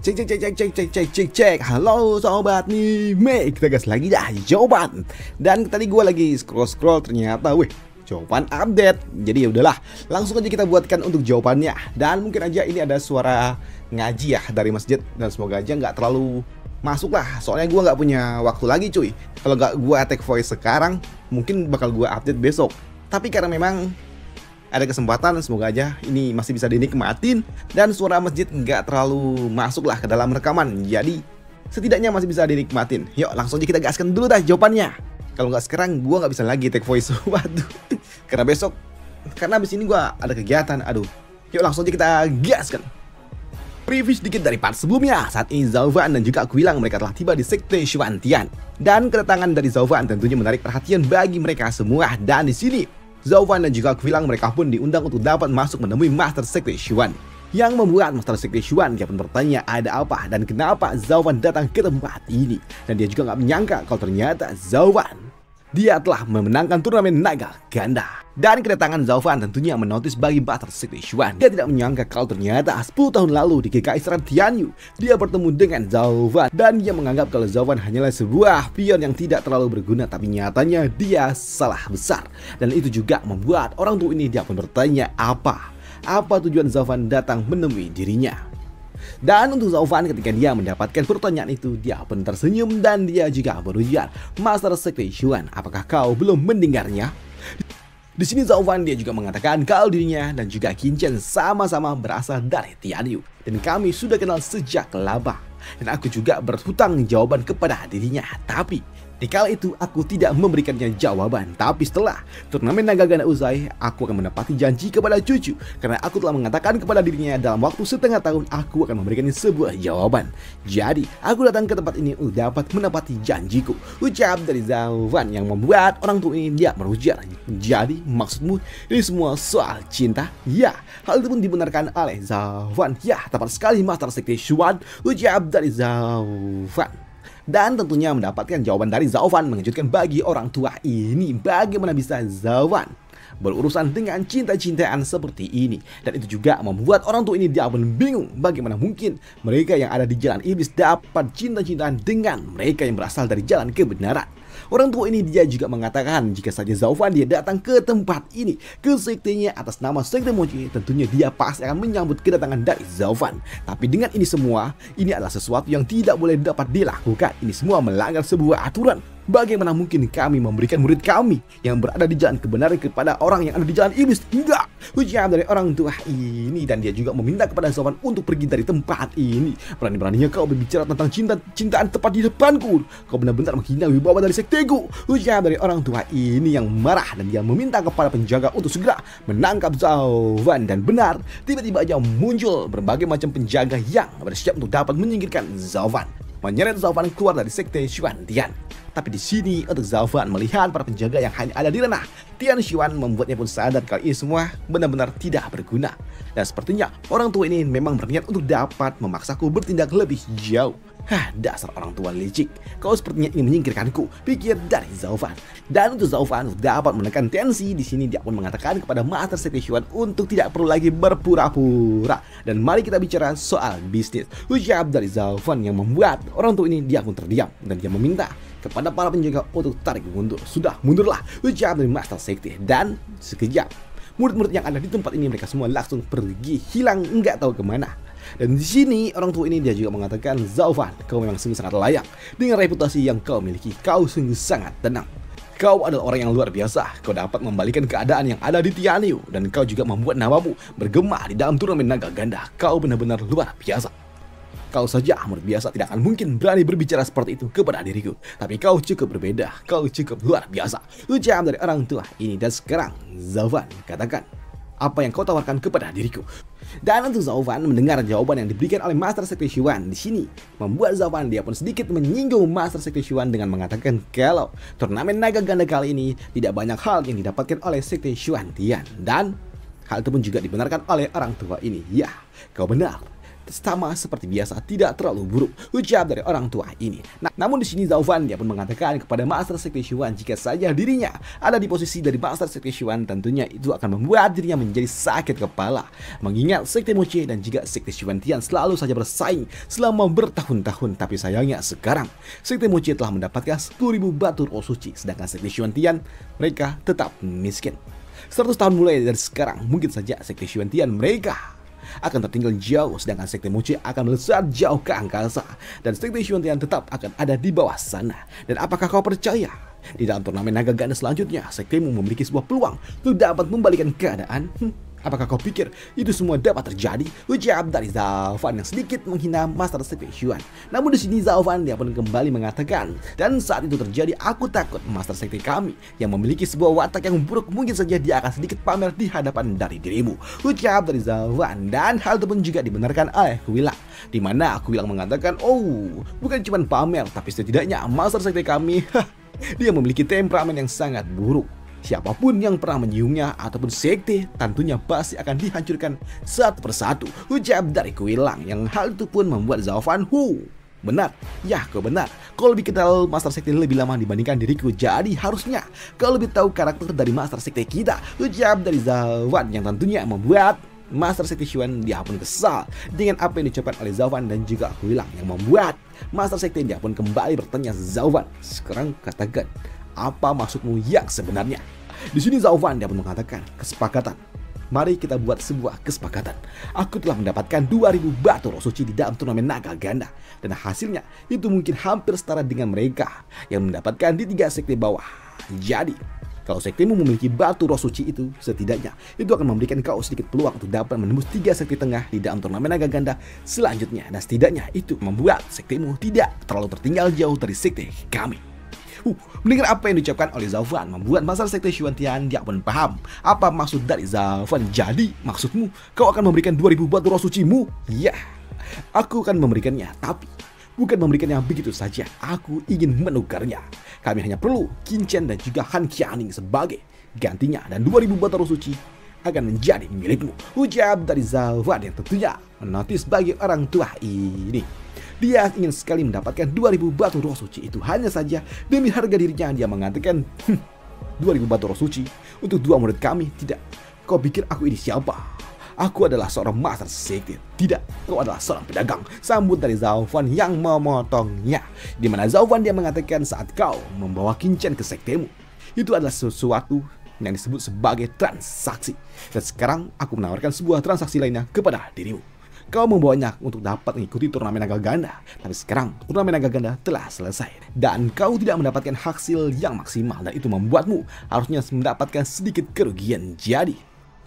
Cek. Halo sobat nih, kita gas lagi dah jawaban. Dan tadi gue lagi scroll ternyata, jawaban update. Jadi ya udahlah, langsung aja kita buatkan untuk jawabannya. Dan mungkin aja ini ada suara ngaji ya dari masjid, dan semoga aja nggak terlalu masuk lah. Soalnya gue nggak punya waktu lagi cuy. Kalau nggak gue take voice sekarang, mungkin bakal gue update besok. Tapi karena memang ada kesempatan, semoga aja ini masih bisa dinikmatin dan suara masjid nggak terlalu masuk lah ke dalam rekaman. Jadi setidaknya masih bisa dinikmatin. Yuk langsung aja kita gaskan dulu dah jawabannya. Kalau nggak sekarang gue nggak bisa lagi take voice. Waduh. Karena besok, karena abis ini gue ada kegiatan. Aduh. Yuk langsung aja kita gaskan. Preview sedikit dari part sebelumnya. Saat ini Zauvan dan juga Aquilang mereka telah tiba di Sekte Xuantian. Dan kedatangan dari Zauvan tentunya menarik perhatian bagi mereka semua. Dan di sini Zauvan dan juga Aquilang mereka pun diundang untuk dapat masuk menemui Master Sekte Xuan. Yang membuat Master Sekte Xuan dia pun bertanya ada apa dan kenapa Zauvan datang ke tempat ini. Dan dia juga nggak menyangka kalau ternyata Zauvan dia telah memenangkan turnamen naga ganda. Dan kedatangan Zauvan tentunya menotis bagi Master Sekte Xuan. Dia tidak menyangka kalau ternyata 10 tahun lalu di Kekaisaran Tianyu dia bertemu dengan Zauvan. Dan dia menganggap kalau Zauvan hanyalah sebuah pion yang tidak terlalu berguna. Tapi nyatanya dia salah besar. Dan itu juga membuat orang tua ini dia pun bertanya apa tujuan Zauvan datang menemui dirinya. Dan untuk Zauvan ketika dia mendapatkan pertanyaan itu, dia pun tersenyum dan dia juga berujar, Master Sekte Xuan, apakah kau belum mendengarnya? Di sini Zauvan dia juga mengatakan kalau dirinya dan juga Qin sama-sama berasal dari Tianyu dan kami sudah kenal sejak lama. Dan aku juga berhutang jawaban kepada dirinya. Tapi di kala itu aku tidak memberikannya jawaban. Tapi setelah turnamen naga ganda usai, aku akan menepati janji kepada cucu. Karena aku telah mengatakan kepada dirinya dalam waktu setengah tahun aku akan memberikannya sebuah jawaban. Jadi aku datang ke tempat ini untuk dapat menepati janjiku. Ucap dari Zauvan yang membuat orang tua ini dia berujar. Jadi maksudmu ini semua soal cinta? Ya, hal itu pun dibenarkan oleh Zauvan. Ya, tepat sekali Master Sekte Xuan. Ucap dari Zauvan. Dan tentunya mendapatkan jawaban dari Zauvan mengejutkan bagi orang tua ini. Bagaimana bisa Zauvan berurusan dengan cinta-cintaan seperti ini. Dan itu juga membuat orang tua ini dia pun bingung. Bagaimana mungkin mereka yang ada di jalan iblis dapat cinta-cintaan dengan mereka yang berasal dari jalan kebenaran. Orang tua ini dia juga mengatakan jika saja Zauvan dia datang ke tempat ini, ke sektenya atas nama Sekte Mochi, tentunya dia pasti akan menyambut kedatangan dari Zauvan. Tapi dengan ini semua, ini adalah sesuatu yang tidak boleh dapat dilakukan. Ini semua melanggar sebuah aturan. Bagaimana mungkin kami memberikan murid kami yang berada di jalan kebenaran kepada orang yang ada di jalan iblis? Enggak! Ucap dari orang tua ini. Dan dia juga meminta kepada Zauvan untuk pergi dari tempat ini. Berani-beraninya kau berbicara tentang cintaan tepat di depanku. Kau benar-benar menghina wibawa dari sekteku. Ucap dari orang tua ini yang marah. Dan dia meminta kepada penjaga untuk segera menangkap Zauvan. Dan benar, tiba-tiba aja muncul berbagai macam penjaga yang bersiap untuk dapat menyingkirkan Zauvan, menyeret Zauvan keluar dari Sekte Xuantian. Tapi di sini untuk Zauvan melihat para penjaga yang hanya ada di ranah Tian Xuan membuatnya pun sadar kalau ini semua benar-benar tidak berguna. Dan sepertinya orang tua ini memang berniat untuk dapat memaksaku bertindak lebih jauh. Dasar orang tua licik. Kau sepertinya ingin menyingkirkanku, pikir dari Zauvan. Dan untuk Zauvan dapat menekan tensi, di sini dia pun mengatakan kepada Master Sekte Xuan untuk tidak perlu lagi berpura-pura. Dan mari kita bicara soal bisnis. Ucap dari Zauvan yang membuat orang tua ini dia pun terdiam dan dia meminta kepada para penjaga untuk tarik mundur. Sudah mundurlah, ucap dari Master Sekte. Dan sekejap murid-murid yang ada di tempat ini mereka semua langsung pergi hilang nggak tahu kemana. Dan di sini orang tua ini dia juga mengatakan, Zauvan, kau memang sungguh sangat layak dengan reputasi yang kau miliki. Kau sungguh sangat tenang. Kau adalah orang yang luar biasa. Kau dapat membalikan keadaan yang ada di Tianyu dan kau juga membuat namamu bergema di dalam turnamen naga ganda. Kau benar-benar luar biasa. Kau saja murid biasa tidak akan mungkin berani berbicara seperti itu kepada diriku. Tapi kau cukup berbeda. Kau cukup luar biasa. Ucap dari orang tua ini. Dan sekarang Zauvan katakan apa yang kau tawarkan kepada diriku. Dan untuk Zauvan mendengar jawaban yang diberikan oleh Master Sekte Xuan di sini membuat Zauvan dia pun sedikit menyinggung Master Sekte Xuan dengan mengatakan kalau turnamen naga ganda kali ini tidak banyak hal yang didapatkan oleh Sekte Xuantian. Dan hal itu pun juga dibenarkan oleh orang tua ini. Ya, kau benar. sama seperti biasa, tidak terlalu buruk, ucap dari orang tua ini. Namun di sini Zhao Fan dia pun mengatakan kepada Master Sekte Xuan jika saja dirinya ada di posisi dari Master Sekte Xuan, tentunya itu akan membuat dirinya menjadi sakit kepala. Mengingat Sekte Moche dan juga Sekte Xuan Tian selalu saja bersaing selama bertahun-tahun, tapi sayangnya sekarang Sekte Moche telah mendapatkan 10.000 batu roh suci, sedangkan Sekte Xuan Tian mereka tetap miskin. 100 tahun mulai dari sekarang, mungkin saja Sekte Xuan Tian mereka akan tertinggal jauh, sedangkan Sekte Moche akan melesat jauh ke angkasa, dan Sekte Xuan Tian tetap akan ada di bawah sana. Dan apakah kau percaya di dalam turnamen naga ganda selanjutnya sektemu memiliki sebuah peluang untuk dapat membalikan keadaan? Apakah kau pikir itu semua dapat terjadi? Ucap dari Zhao Fan yang sedikit menghina Master Sekte Xuan. Namun di sini Zhao Fan dia pun kembali mengatakan, dan saat itu terjadi aku takut Master Sekte kami yang memiliki sebuah watak yang buruk mungkin saja dia akan sedikit pamer di hadapan dari dirimu. Ucap dari Zhao Fan, dan hal itu pun juga dibenarkan oleh Kuilang, di mana Kuilang mengatakan, oh bukan cuma pamer, tapi setidaknya Master Sekte kami dia memiliki temperamen yang sangat buruk. Siapapun yang pernah menyiumnya ataupun sekte tentunya pasti akan dihancurkan satu persatu, ucap dari Kuilang, yang hal itu pun membuat Zhao Fan benar, ya kau benar, kau lebih kenal Master Sekte lebih lama dibandingkan diriku, jadi harusnya kau lebih tahu karakter dari Master Sekte kita, ucap dari Zhao Fan, yang tentunya membuat Master Sekte Xuan dia pun kesal dengan apa yang diucapkan oleh Zhao Fan dan juga Kuilang, yang membuat Master Sekte dia pun kembali bertanya, Zhao Fan, sekarang katakan apa maksudmu yang sebenarnya? Di sini Zhao Fan dia pun mengatakan, kesepakatan. Mari kita buat sebuah kesepakatan. Aku telah mendapatkan 2.000 batu roh suci di dalam turnamen naga ganda, dan hasilnya itu mungkin hampir setara dengan mereka yang mendapatkan di 3 sekte bawah. Jadi kalau sektemu memiliki batu roh suci itu, setidaknya itu akan memberikan kau sedikit peluang untuk dapat menembus 3 sekte tengah di dalam turnamen naga ganda selanjutnya, dan setidaknya itu membuat sektemu tidak terlalu tertinggal jauh dari sekte kami. Mendengar apa yang diucapkan oleh Zhao Fan membuat Master Sekte Xuan Tian dia pun paham apa maksud dari Zhao Fan. Jadi maksudmu kau akan memberikan 2.000 batu roh sucimu? Ya, aku akan memberikannya, tapi bukan memberikannya begitu saja. Aku ingin menukarnya. Kami hanya perlu Qin Chen dan juga Han Qianing sebagai gantinya, dan 2.000 batu roh suci akan menjadi milikmu, ucap dari Zhao Fan, yang tentunya menotis bagi orang tua ini. Dia ingin sekali mendapatkan 2.000 batu roh suci itu, hanya saja demi harga dirinya dia mengatakan, 2.000 batu roh suci untuk 2 murid kami? Tidak. Kau pikir aku ini siapa? Aku adalah seorang Master Sekte. Tidak, kau adalah seorang pedagang, sambut dari Zhao Fan yang memotongnya. Di mana Zhao Fan dia mengatakan, saat kau membawa Qin Chen ke sektemu, itu adalah sesuatu yang disebut sebagai transaksi. Dan sekarang aku menawarkan sebuah transaksi lainnya kepada dirimu. Kau membawanya untuk dapat mengikuti turnamen naga ganda, tapi sekarang turnamen naga ganda telah selesai dan kau tidak mendapatkan hasil yang maksimal, dan itu membuatmu harusnya mendapatkan sedikit kerugian. Jadi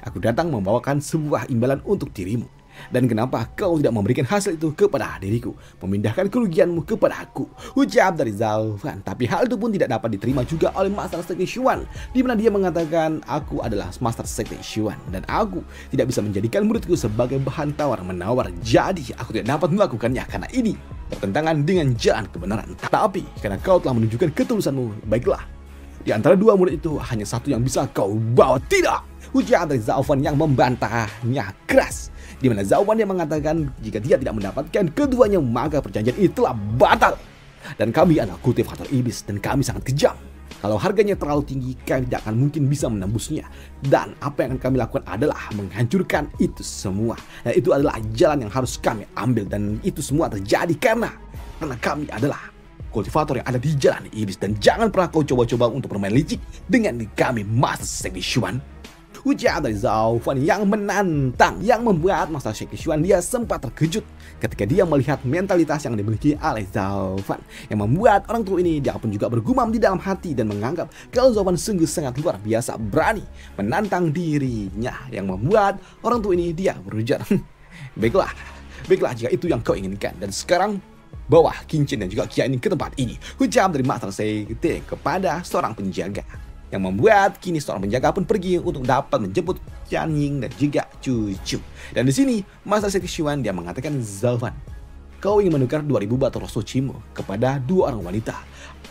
aku datang membawakan sebuah imbalan untuk dirimu. Dan kenapa kau tidak memberikan hasil itu kepada diriku, memindahkan kerugianmu kepada aku, ucap dari Zhao Fan. Tapi hal itu pun tidak dapat diterima juga oleh Master Sekte Xuan, di mana dia mengatakan, aku adalah Master Sekte Xuan dan aku tidak bisa menjadikan muridku sebagai bahan tawar-menawar. Jadi aku tidak dapat melakukannya karena ini bertentangan dengan jalan kebenaran. Tapi karena kau telah menunjukkan ketulusanmu, baiklah, di antara 2 murid itu hanya satu yang bisa kau bawa. Tidak, ucap dari Zhao Fan yang membantahnya keras, di mana Zhao Fan yang mengatakan jika dia tidak mendapatkan keduanya maka perjanjian itu telah batal. Dan kami adalah kultivator iblis dan kami sangat kejam. Kalau harganya terlalu tinggi, kami tidak akan mungkin bisa menembusnya. Dan apa yang akan kami lakukan adalah menghancurkan itu semua. Dan itu adalah jalan yang harus kami ambil, dan itu semua terjadi karena kami adalah kultivator yang ada di jalan iblis. Dan jangan pernah kau coba-coba untuk bermain licik dengan kami, Master Sekte Xuan, ucap dari Zhao Fan yang menantang, yang membuat Master Sekte Xuan dia sempat terkejut ketika dia melihat mentalitas yang dimiliki oleh Zhao Fan, yang membuat orang tua ini dia pun juga bergumam di dalam hati dan menganggap kalau Zhao Fan sungguh sangat luar biasa berani menantang dirinya, yang membuat orang tua ini dia berujar, baiklah jika itu yang kau inginkan, dan sekarang bawa Qin Chen dan juga Qianing ke tempat ini, ucap dari Master Sekte kepada seorang penjaga, yang membuat kini seorang penjaga pun pergi untuk dapat menjemput Qianing dan juga cucu. Dan di sini Master Sekte Xuan dia mengatakan, Zhao Fan, kau ingin menukar 2.000 batu roh sucimu kepada 2 orang wanita.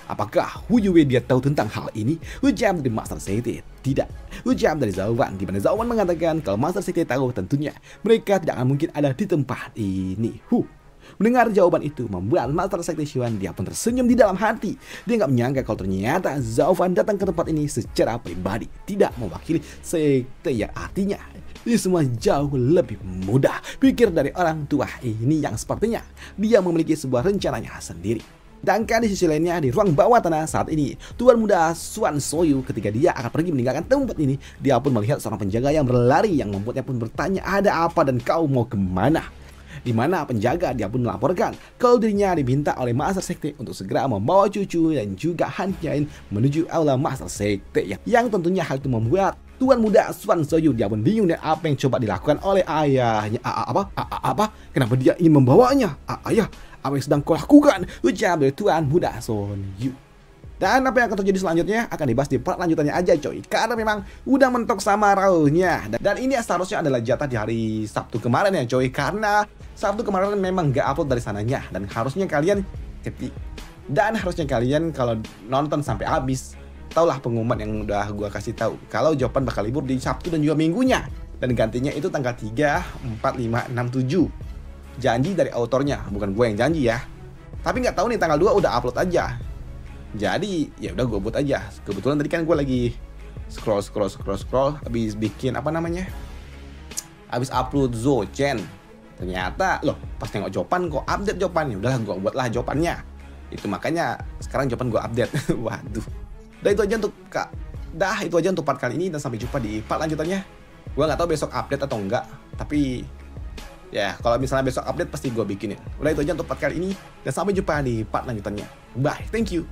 Apakah Hu Yue dia tahu tentang hal ini? Ujar dari Master Sekte, tidak. Ujar dari Zauwan, di mana Zauwan mengatakan kalau Master Sekte tahu tentunya mereka tidak akan mungkin ada di tempat ini. Mendengar jawaban itu membuat Master Sekte Xuan dia pun tersenyum di dalam hati. Dia nggak menyangka kalau ternyata Zauwan datang ke tempat ini secara pribadi, tidak mewakili sekte yang artinya ini semua jauh lebih mudah. Pikir dari orang tua ini yang sepertinya dia memiliki sebuah rencananya sendiri. Sedangkan di sisi lainnya di ruang bawah tanah saat ini, Tuan Muda Xuan Soyu ketika dia akan pergi meninggalkan tempat ini, dia pun melihat seorang penjaga yang berlari yang membuatnya pun bertanya ada apa dan kau mau kemana? Di mana penjaga dia pun melaporkan kalau dirinya diminta oleh Master Sekte untuk segera membawa cucu dan juga Han Qian menuju aula Master Sekte yang tentunya hal itu membuat Tuan Muda Xuan Soyu dia pun bingung dan apa yang coba dilakukan oleh ayahnya. Apa? Kenapa dia ingin membawanya? Ayah, apa yang sedang kau lakukan? Ujar dari Tuan Muda Xuan Soyu. Dan apa yang akan terjadi selanjutnya akan dibahas di part lanjutannya aja coy. Karena memang udah mentok sama rauhnya. Dan ini seharusnya adalah jatah di hari Sabtu kemarin ya coy. Karena Sabtu kemarin memang gak upload dari sananya. Dan harusnya kalian kalau nonton sampai habis, taulah pengumuman yang udah gua kasih tahu kalau Jopan bakal libur di Sabtu dan juga minggunya. Dan gantinya itu tanggal 3, 4, 5, 6, 7. Janji dari autornya, bukan gue yang janji ya. Tapi nggak tahu nih tanggal 2 udah upload aja. Jadi ya udah gue buat aja. Kebetulan tadi kan gue lagi scroll habis bikin habis upload Zochen. Ternyata loh pas nengok Jopan kok update Jopan. Ya udahlah gue buatlah Jopannya. Itu makanya sekarang Jopan gue update. Waduh. Itu aja untuk part kali ini dan sampai jumpa di part lanjutannya. Gue nggak tahu besok update atau enggak, tapi ya kalau misalnya besok update pasti gue bikinin. Udah itu aja untuk part kali ini dan sampai jumpa di part lanjutannya. Bye, thank you.